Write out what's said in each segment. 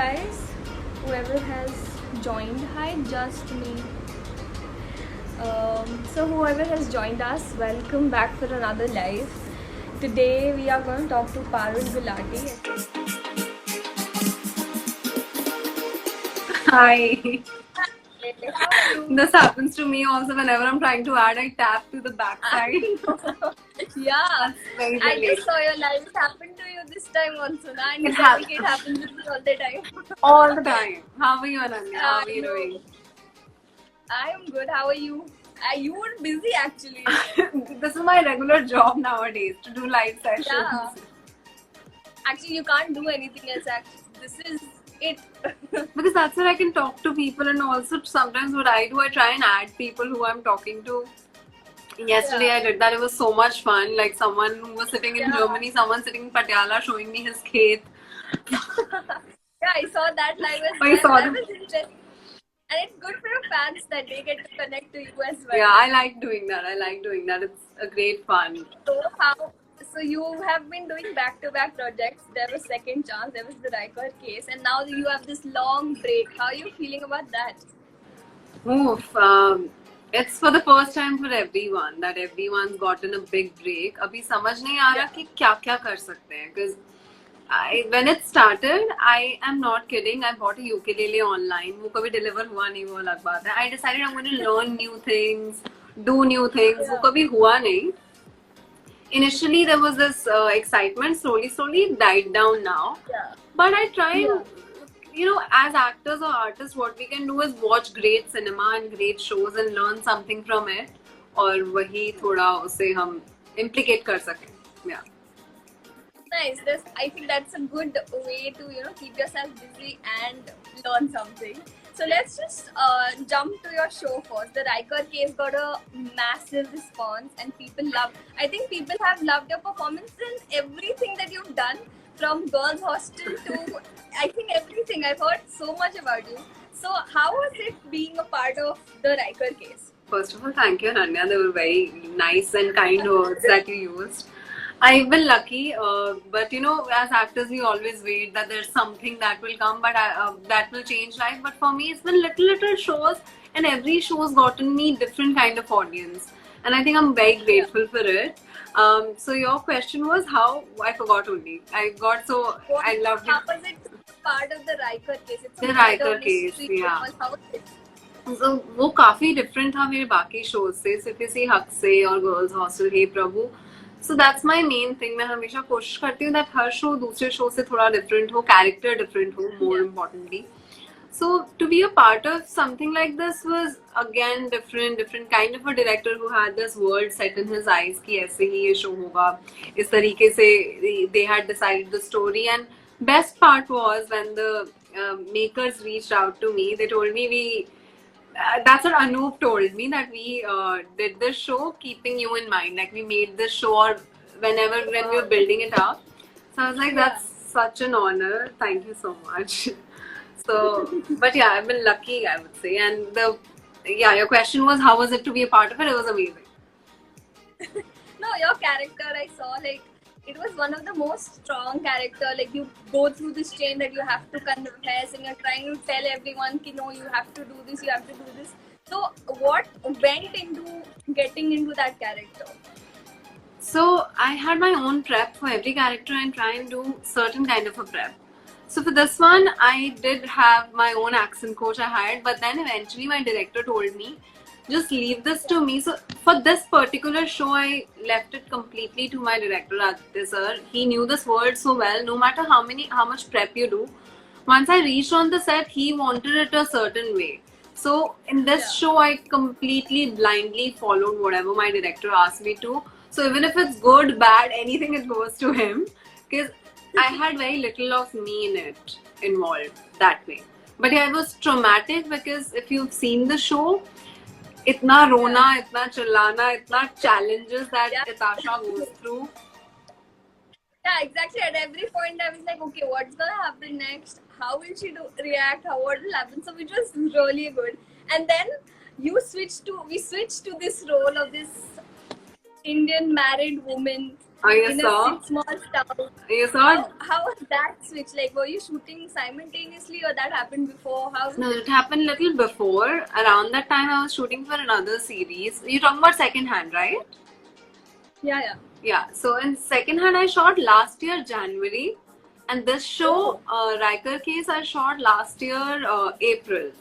guys, whoever has joined, hi, just me. So whoever has joined us, welcome back for another live. Today we are going to talk to Parul Gulati. Hi. How are you? This happens to me also whenever I'm trying to add, I tap to the backside. Yeah, That's very I late. just saw your live. It happened to you this time also, na? And It you said like, it happens with me all the time. all the time. How are you, Ananya? How are I you know. doing? I am good. How are you? You were busy actually. This is my regular job nowadays, to do live sessions. Yeah. Actually, you can't do anything else. Actually, this is it. Because that's where I can talk to people, and also sometimes what I do, I try and add people who I'm talking to. Yesterday Yeah. I did that. It was so much fun. Like someone who was sitting in Yeah. Germany, someone sitting in Patiala showing me his khet. Yeah, I saw that live as Oh, you well. saw I them? was interested. And it's good for your fans that they get to connect to you as well. Yeah, I like doing that. It's a great fun. So you have been doing back-to-back projects. There was Second Chance, there was the Riker case, and now you have this long break. How are you feeling about that? Oof, it's for the first time for everyone that everyone's gotten a big break. अभी समझ नहीं आ रहा कि क्या क्या कर सकते हैं. Because when it started, I am not kidding. I bought a ukulele online. वो कभी deliver हुआ नहीं, वो अलग बात है. I decided I'm going to learn new things, do new things. वो कभी हुआ नहीं. Initially, there was this excitement. Slowly, it died down now. Yeah. But I try and, as actors or artists, what we can do is watch great cinema and great shows and learn something from it. और वही थोड़ा उसे हम implicate कर सकें. Yeah. Nice. I think that's a good way to keep yourself busy and learn something. So let's just jump to your show first. The Riker case got a massive response, and I think people have loved your performance in everything that you've done, from Girls Hostel to I think everything. I've heard so much about you. So how was it being a part of the Riker case? First of all, thank you, Ananya. They were very nice and kind words that you used. I've been lucky, but as actors, we always wait that there's something that will come, but that will change life. But for me, it's been little shows, and every show's gotten me different kind of audience, and I think I'm very grateful for it. So your question was how I forgot only. I loved it. How was it part of the Riker case? It's The Riker case, yeah. How was it? So वो काफी different था मेरे बाकी shows से, सिर्फ इसी हक से और Girls Hostel, hey Prabhu. So that's my main thing. मैं हमेशा कोशिश करती हूँ that हर show दूसरे show से थोड़ा different हो, character different हो, more importantly. So to be a part of something like this was again different kind of a director who had this world set in his eyes कि ऐसे ही ये show होगा, इस तरीके से they had decided the story. And best part was when the makers reached out to me. They told me that's what Anoop told me, that we did this show keeping you in mind. Like we made this show or when we were building it up. So I was like, that's such an honor. Thank you so much. So, but yeah, I've been lucky, I would say. And your question was how was it to be a part of it? It was amazing. No, your character, I saw, like, it was one of the most strong character. Like, you go through this chain that you have to confess and you're trying to tell everyone, no, you have to do this, you have to do this. So, what went into getting into that character? So, I had my own prep for every character and try and do certain kind of a prep. So, for this one, I did have my own accent coach I hired, but then eventually my director told me, just leave this to me. So for this particular show, I left it completely to my director, Aditya sir. He knew this world so well. No matter how much prep you do, once I reached on the set, he wanted it a certain way. So in this show, I completely blindly followed whatever my director asked me to. So even if it's good, bad, anything, it goes to him. Because I had very little of me in it involved that way. But yeah, it was traumatic because if you've seen the show, इतना रोना, इतना चिल्लाना, इतना challenges that Natasha goes through. Yeah, exactly. At every point, I was like, okay, what's gonna happen next? How will she react? What will happen? So it was really good. And then we switched to this role of this Indian married woman Oh, you in a saw? small town. You saw? How was that switch? Like, were you shooting simultaneously, or that happened before? How was No, it? it happened little before. Around that time, I was shooting for another series. You're talking about Second Hand, right? Yeah, yeah. Yeah. So in Second Hand, I shot last year January, and this show, Riker Case, I shot last year April.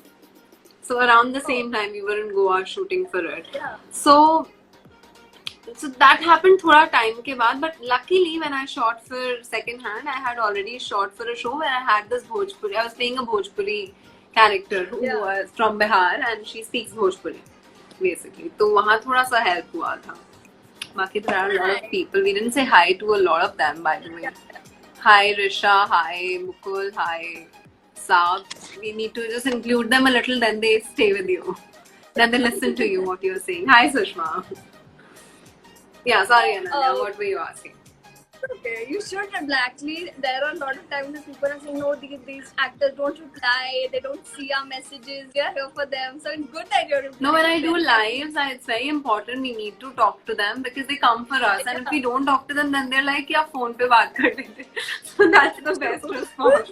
So around the same time, we were in Goa shooting for it. Yeah. So that happened thoda time ke baad, but luckily when I shot for Second Hand, I had already shot for a show where I had this Bhojpuri. I was playing a Bhojpuri character who was from Bihar and she speaks Bhojpuri basically. तो वहाँ थोड़ा सा help हुआ था. बाकी there are a lot of people. We didn't say hi to a lot of them, by the way. Hi Risha, hi Mukul, hi Saab. We need to just include them a little, then they stay with you. Then they listen to you what you're saying. Hi Sushma. Yeah, sorry Ananya, what were you asking? Okay, you should. Actually, there are a lot of times that people are saying, no, these actors don't reply, they don't see our messages, we are here for them. So it's good that you're replying. No, when I do lives, it's very important we need to talk to them because they come for us. And if we don't talk to them, then they're like, yeah, phone pe baat kar leते. So that's the best response.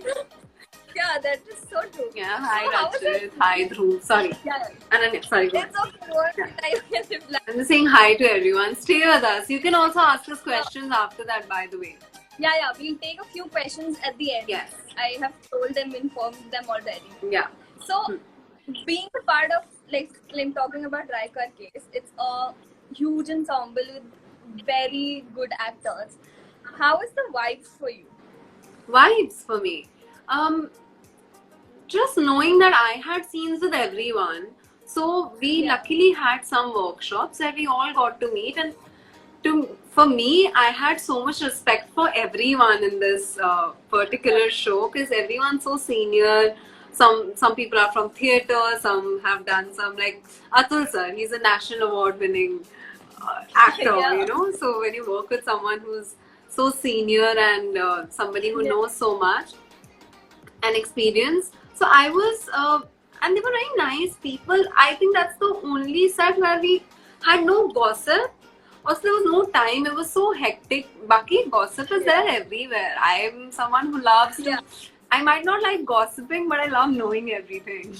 Yeah, that is so true. Yeah, hi So how was Rachit, it? hi Dhruv, sorry. Yeah. Ananya, sorry. Go on. It's okay, what I can reply. I'm just saying hi to everyone. Stay with us. You can also ask us questions after that, by the way. Yeah, we'll take a few questions at the end. Yes. I have told them, informed them already. Yeah. So, being a part of, like talking about Raikar Case, it's a huge ensemble with very good actors. How is the vibes for you? Vibes for me. Just knowing that I had scenes with everyone. So we luckily had some workshops that we all got to meet, and for me, I had so much respect for everyone in this particular show because everyone's so senior. Some people are from theatre, some have done some, like Atul sir. He's a national award winning actor, you know. So when you work with someone who's so senior and somebody who knows so much and experience. So I was, and they were very nice people. I think that's the only set where we had no gossip. Also, there was no time. It was so hectic. Baki gossip is there everywhere. I am someone who loves to. I might not like gossiping, but I love knowing everything.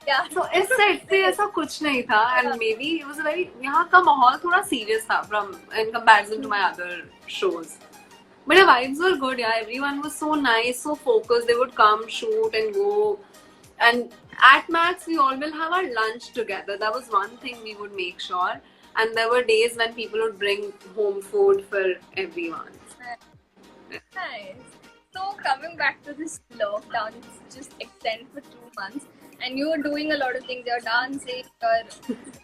Yeah. So इस set पे ऐसा कुछ नहीं था, and maybe it was a very यहाँ का माहौल थोड़ा serious था from in comparison to my other shows. But the vibes were good, yeah. Everyone was so nice, so focused. They would come, shoot, and go. And at Max, we all will have our lunch together. That was one thing we would make sure. And there were days when people would bring home food for everyone. Nice. So coming back to this lockdown, it's just extended for 2 months. And you're doing a lot of things. You're dancing,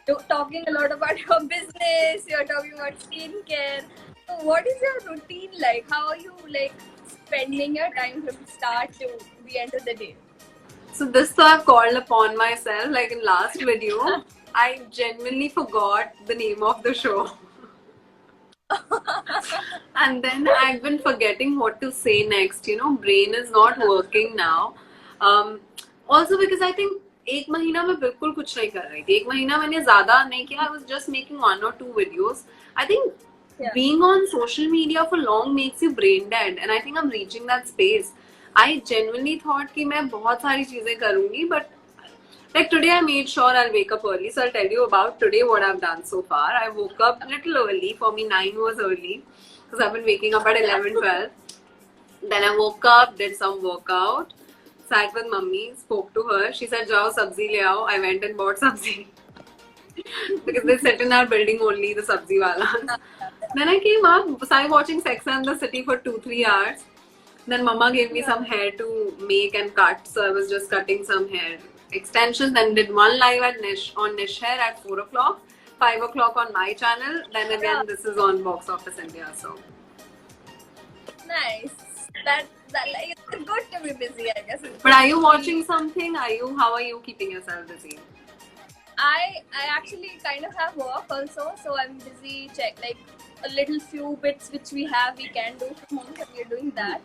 you're talking a lot about your business, you're talking about skincare. So what is your routine like? How are you like spending your time from start to the end of the day? So this I've called upon myself, like in last video, I genuinely forgot the name of the show. And then I've been forgetting what to say next, you know, brain is not working now. Also because I think एक महीना में बिल्कुल कुछ नहीं कर रही थी. एक महीना मैंने ज़्यादा नहीं किया. I was just making 1 or 2 videos. I think being on social media for long makes you brain dead, and I think I'm reaching that space. I genuinely thought कि मैं बहुत सारी चीजें करूँगी, but like today I made sure I'll wake up early. So I'll tell you about today what I've done so far. I woke up a little early. For me 9 was early because I've been waking up at 11, 12. Then I woke up, did some workout, sat with mummy, spoke to her. She said, "Jao sabzi le aao." I went and bought sabzi because they sit in our building only, the sabzi wala. Then I came up, started watching Sex and the City for 2-3 hours. Then mama gave me some hair to make and cut, so I was just cutting some hair extensions. Then did one live at on Nish Hair at 4 o'clock, 5 o'clock on my channel. Then again, this is on Box Office India. So nice. That like, it's good to be busy, I guess. But are you watching something? How are you keeping yourself busy? I actually kind of have work also, so I'm busy like a little few bits which we can do from home, so we're doing that.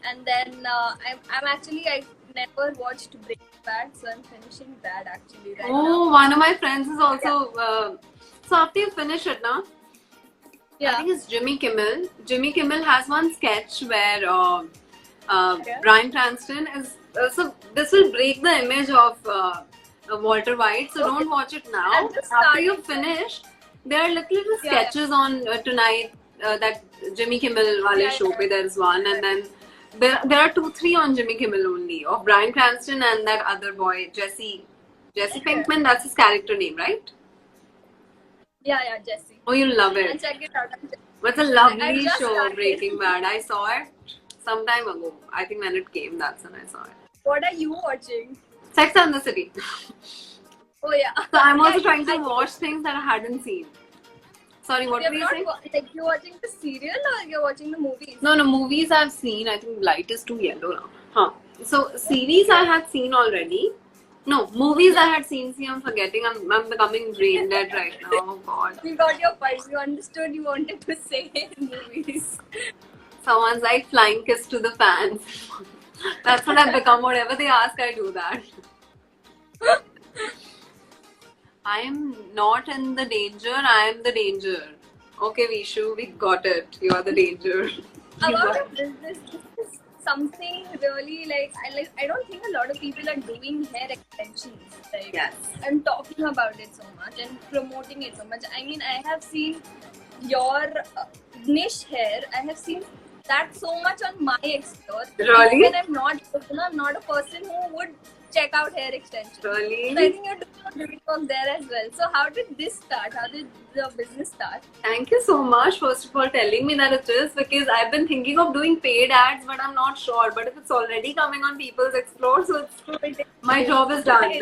And then I'm actually, I never watched Breaking Bad, so I'm finishing that actually right now. One of my friends is also. So after you finish it, now. I think it's Jimmy Kimmel. Jimmy Kimmel has one sketch where Okay. Bryan Cranston is. So this will break the image of Walter White. So Okay. don't watch it now. I'm just After you starting. finish, there are little Yeah. sketches on tonight. That Jimmy Kimmel wale Yeah, show yeah. pe there's one, and then there are 2-3 on Jimmy Kimmel only of Bryan Cranston and that other boy Jesse Okay. Pinkman. That's his character name, right? Yeah, Jesse. Oh, you'll love I'll it. check it out. It's a I've lovely just show, started. Breaking Bad. I saw it some time ago. I think when it came, that's when I saw it. What are you watching? Sex and the City. Oh yeah. So I'm also Yeah, trying to I- watch things that I hadn't seen. Sorry, what were you saying? Like you're watching the serial or you're watching the movies? No, movies I've seen. I think light is too yellow now. Huh. So series I had seen already. No, movies I had seen. See, I'm forgetting. I'm becoming brain dead right now. Oh God. We got your point. You understood. You wanted to say movies. Someone's like flying kiss to the fans. That's what I've become. Whatever they ask, I do that. I am not in the danger. I am the danger. Okay, Vishu, we got it. You are the danger. About your business, this is something really I don't think a lot of people are doing hair extensions. Like, Yes. I'm talking about it so much and promoting it so much. I mean, I have seen your niche hair. I have seen that so much on my explore. Really? Even I'm not a person who would check out hair extensions. Really? So I think you're doing great work there as well. So how did this start? How did the business start? Thank you so much, first of all, telling me that it is, because I've been thinking of doing paid ads, but I'm not sure. But if it's already coming on People's Explore, so my job is done.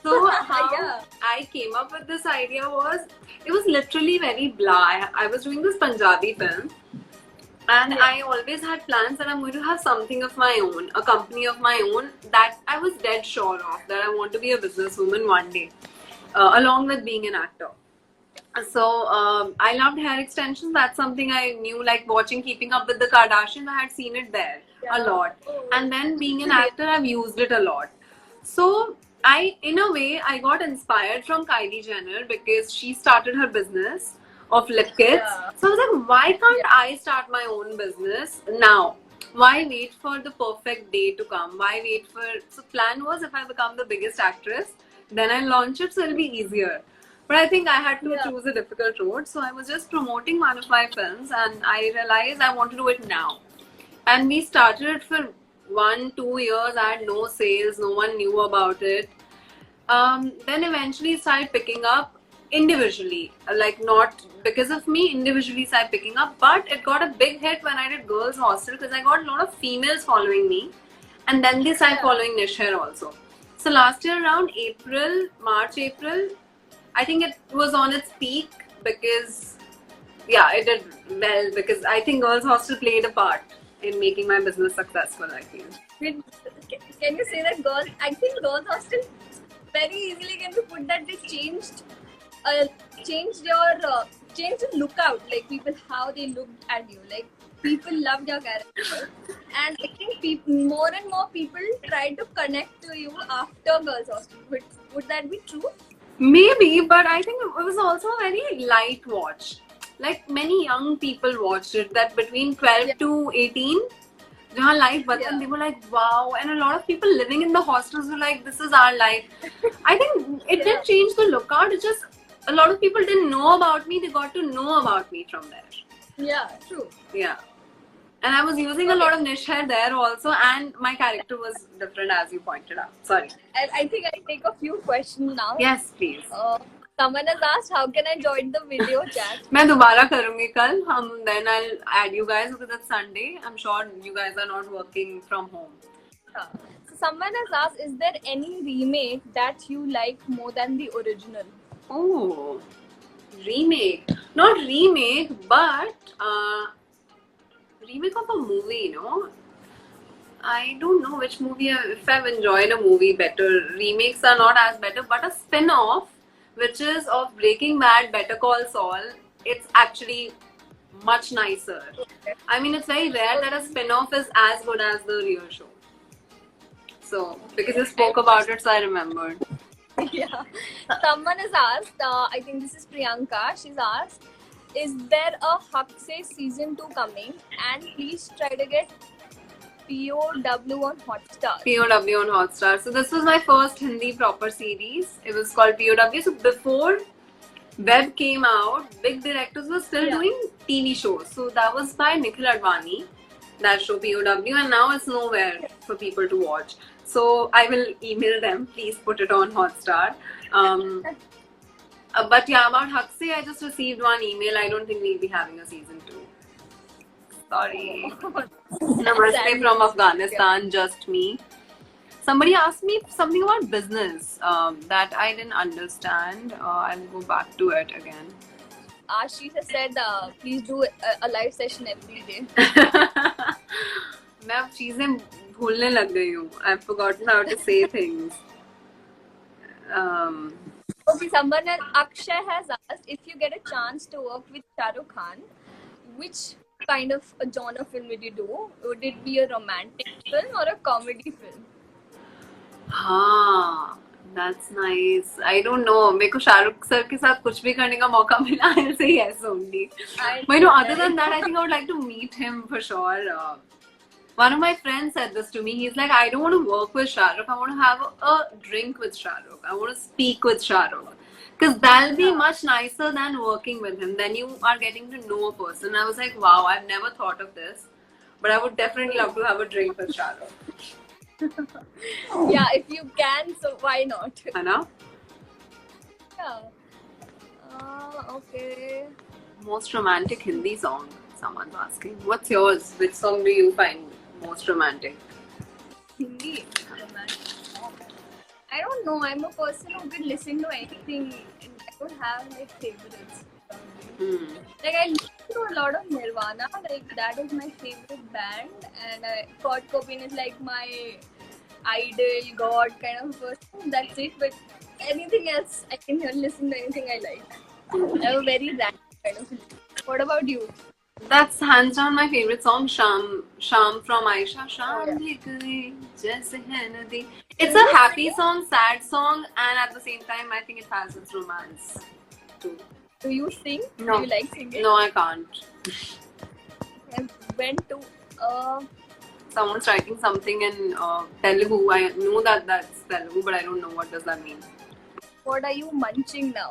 So how Yeah. I came up with this idea was, it was literally very blah. I was doing this Punjabi film, and I always had plans that I'm going to have something of my own, a company of my own, that I was dead sure of, that I want to be a businesswoman one day, along with being an actor. So I loved hair extensions. That's something I knew, like watching Keeping Up with the Kardashians. I had seen it there a lot. And then being an actor, I've used it a lot. So in a way, I got inspired from Kylie Jenner because she started her business of lip kits. Yeah. So I was like, why can't I start my own business now? Why wait for the perfect day to come? Why wait for... So plan was, if I become the biggest actress, then I'll launch it, so it'll be easier. But I think I had to choose a difficult road. So I was just promoting one of my films, and I realized I want to do it now. And we started it for 1-2 years. I had no sales. No one knew about it. Then eventually it started picking up individually. Like, not because of me, individually started picking up. But it got a big hit when I did Girls Hostel, because I got a lot of females following me. And then they started following Niche Hair also. So last year around March, April, I think it was on its peak, because it did well, because I think Girls Hostel played a part in making my business successful, I feel. Can you say that I think Girls Hostel very easily can be put that they changed the lookout, like people, how they looked at you, like people loved your character, and I think more and more people try to connect to you after Girls Hostel. Would that be true? Maybe, but I think it was also a very light watch. Like, many young people watched it, that between 12 to 18, jahan life batan, they were like, wow. And a lot of people living in the hostels were like, this is our life. I think it didn't change the lookout. It just, a lot of people didn't know about me. They got to know about me from there. Yeah, true. Yeah. And I was using a lot of niche hair there also, and my character was different, as you pointed out. Sorry. I think I'll take a few questions now. Yes, please. Someone has asked, how can I join the video chat? मैं दोबारा करूँगी कल. Then I'll add you guys, because it's Sunday. I'm sure you guys are not working from home. So someone has asked, is there any remake that you like more than the original? Oh, remake. Not remake, but remake of a movie, I don't know which movie, if I've enjoyed a movie better. Remakes are not as better, but a spin-off, which is of Breaking Bad, Better Call Saul, it's actually much nicer. I mean, it's very rare that a spin-off is as good as the real show. So, because you spoke about it, so I remembered. Yeah. Someone has asked, I think this is Priyanka, she's asked, is there a Huxley season 2 coming? And please try to get POW on Hotstar. POW on Hotstar. So this was my first Hindi proper series. It was called POW. So before web came out, big directors were still doing TV shows. So that was by Nikhil Advani, that show POW, and now it's nowhere for people to watch. So I will email them. Please put it on Hotstar. But yeah, about Huxley, I just received one email. I don't think we'll be having a season 2. Sorry. Namaste from Afghanistan, just me. Somebody asked me something about business that I didn't understand. I'll go back to it again. Ashish has said, please do a live session every day. मैं अब चीजें भूलने लग गई हूँ. I've forgotten how to say things. Okay, someone else, Akshay has asked, if you get a chance to work with Shah Rukh Khan, which kind of a genre film would you do? Would it be a romantic film or a comedy film? हाँ, that's nice. I don't know. मेरे को Shahrukh sir के साथ कुछ भी करने का मौका मिला, I'll say yes only. But no, other than that, I think I would like to meet him for sure. One of my friends said this to me. He's like, I don't want to work with Shah Rukh. I want to have a drink with Shah Rukh. I want to speak with Shah Rukh. Because that'll be much nicer than working with him. Then you are getting to know a person. I was like, wow, I've never thought of this. But I would definitely love to have a drink with Shah Rukh. Yeah, if you can, so why not? Anna? Yeah. Okay. Most romantic Hindi song, someone's asking. What's yours? Which song do you find most romantic? Hindi romantic. I don't know. I'm a person who can listen to anything. And I don't have like favorites. Like I listen to a lot of Nirvana. Like that is my favorite band, and Kurt Cobain is like my idol, god kind of person. That's it. But anything else, I can listen to anything I like. I have a very random kind of listen. What about you? That's hands down my favorite song, Sham from Aisha. Sham bhi gayi, jaise hai nadi. It's a happy song, sad song, and at the same time, I think it has its romance too. Do you sing? No. Do you like singing? No, I can't. I went to Someone's writing something in Telugu. I know that that's Telugu, but I don't know what does that mean. What are you munching now?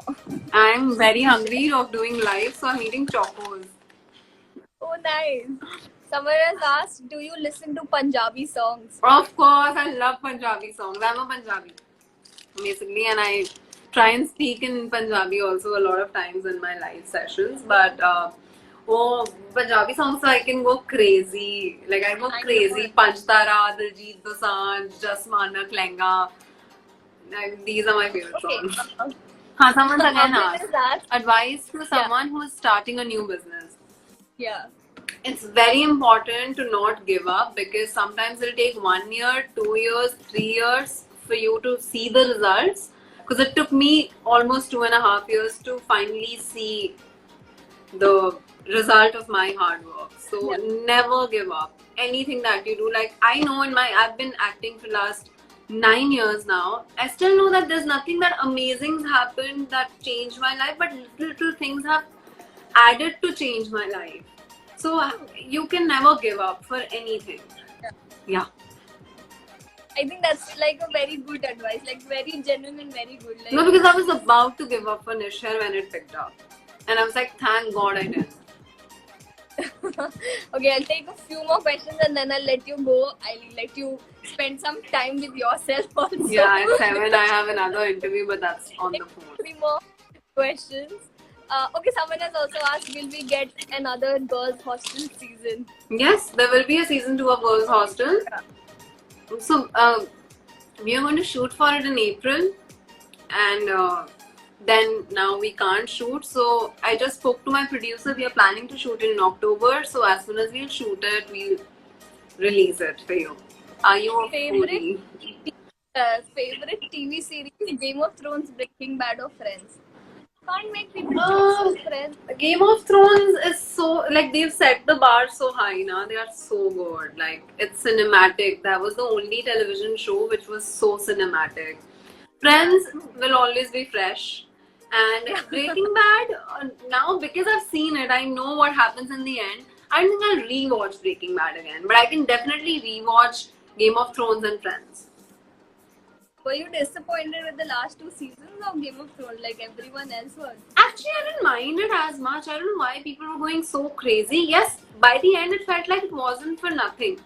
I'm very hungry of doing live, so I'm eating chocos. Oh, nice. Someone has asked, do you listen to Punjabi songs? Of course, I love Punjabi songs. I'm a Punjabi, basically, and I try and speak in Punjabi also a lot of times in my live sessions. But Punjabi songs, so I can go crazy. Like I go crazy. Panchtara, Diljit Dosanjh, Jasmana, Klenga. Like, these are my favorite songs. Someone's again asked advice to someone who is starting a new business. Yeah. It's very important to not give up, because sometimes it'll take 1 year, 2 years, 3 years for you to see the results. Because it took me almost 2.5 years to finally see the result of my hard work. So never give up. Anything that you do, like I know I've been acting for last 9 years now. I still know that there's nothing that amazing happened that changed my life, but little things have added to change my life. So you can never give up for anything. Yeah. I think that's like a very good advice, like very genuine and very good. Like, no, because I was about to give up for Nishar when it picked up. And I was like, thank God I didn't. Okay, I'll take a few more questions and then I'll let you go. I'll let you spend some time with yourself also. Yeah, at 7 I have another interview, but that's on the phone. 3 more questions. Okay, someone has also asked, will we get another Girls Hostel season? Yes, there will be a season 2 of Girls Hostel. So, we are going to shoot for it in April, and then now we can't shoot. So, I just spoke to my producer. We are planning to shoot in October. So, as soon as we'll shoot it, we'll release it for you. Are you a foodie? Favorite TV series? Game of Thrones, Breaking Bad, or Friends? Can't make people choose Friends. Game of Thrones is so, like, they've set the bar so high now. They are so good. Like, it's cinematic. That was the only television show which was so cinematic. Friends will always be fresh. And Breaking Bad, now because I've seen it, I know what happens in the end. I don't think I'll rewatch Breaking Bad again, but I can definitely rewatch Game of Thrones and Friends. Were you disappointed with the last 2 seasons of Game of Thrones like everyone else was? Actually, I didn't mind it as much. I don't know why people were going so crazy. Yes, by the end it felt like it wasn't for nothing.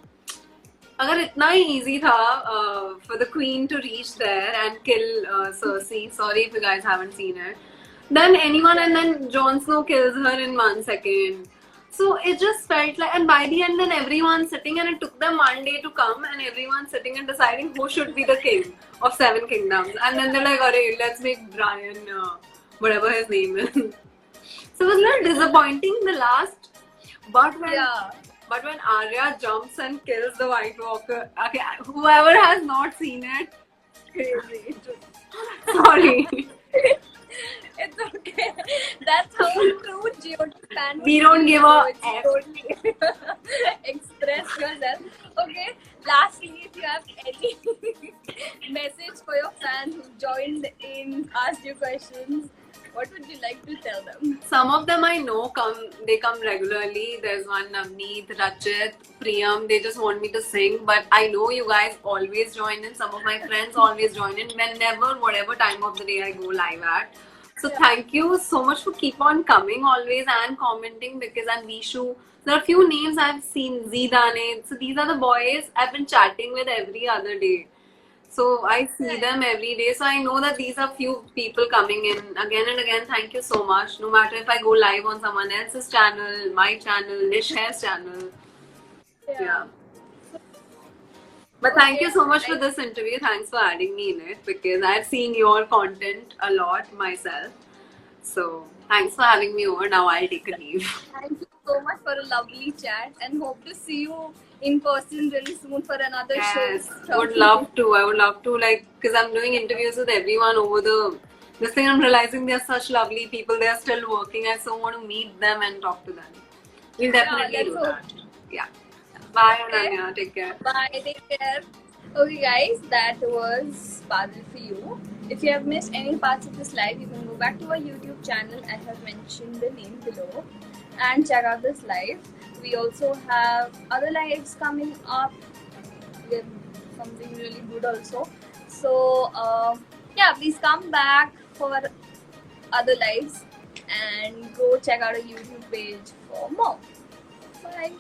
अगर इतना ही easy था for the queen to reach there and kill Cersei, sorry if you guys haven't seen it, then anyone, and then Jon Snow kills her in 1 second. So it just felt like, and by the end, then everyone's sitting, and it took them one day to come, and everyone's sitting and deciding who should be the king of Seven Kingdoms. And then they're like, alright, let's make Brian, whatever his name is. So it was a little disappointing, the last. But when, Yeah. but when Arya jumps and kills the White Walker, okay, whoever has not seen it, Crazy. sorry. It's okay. That's how a true GOT fan would We don't feel, give a so it's totally express yourself. Okay. Lastly, if you have any message for your fans who joined in, asked you questions, what would you like to tell them? Some of them I know they come regularly. There's one Navneet, Rachit, Priyam. They just want me to sing, but I know you guys always join in. Some of my friends always join in whenever, whatever time of the day I go live at. So thank you so much for keep on coming always and commenting, because I'm Vishu. There are a few names I've seen, Zidane. So these are the boys I've been chatting with every other day. So I see them every day. So I know that these are few people coming in again and again. Thank you so much. No matter if I go live on someone else's channel, my channel, Lish Hair's channel. Yeah. But thank you so much for this interview. Thanks for adding me in it, because I've seen your content a lot myself. So thanks for having me over. Now I'll take a leave. Thank you so much for a lovely chat, and hope to see you in person really soon for another Yes, show. would love to. I would love to, like, because I'm doing interviews with everyone over this thing. I'm realizing they're such lovely people. They're still working. I so want to meet them and talk to them. We'll definitely let's do hope. that. Yeah. Bye, Okay. Ananya. Take care. Bye, take care. Okay, guys, that was Badal for you. If you have missed any parts of this live, you can go back to our YouTube channel. I have mentioned the name below and check out this live. We also have other lives coming up with something really good also. So, yeah, please come back for other lives and go check out our YouTube page for more. Bye.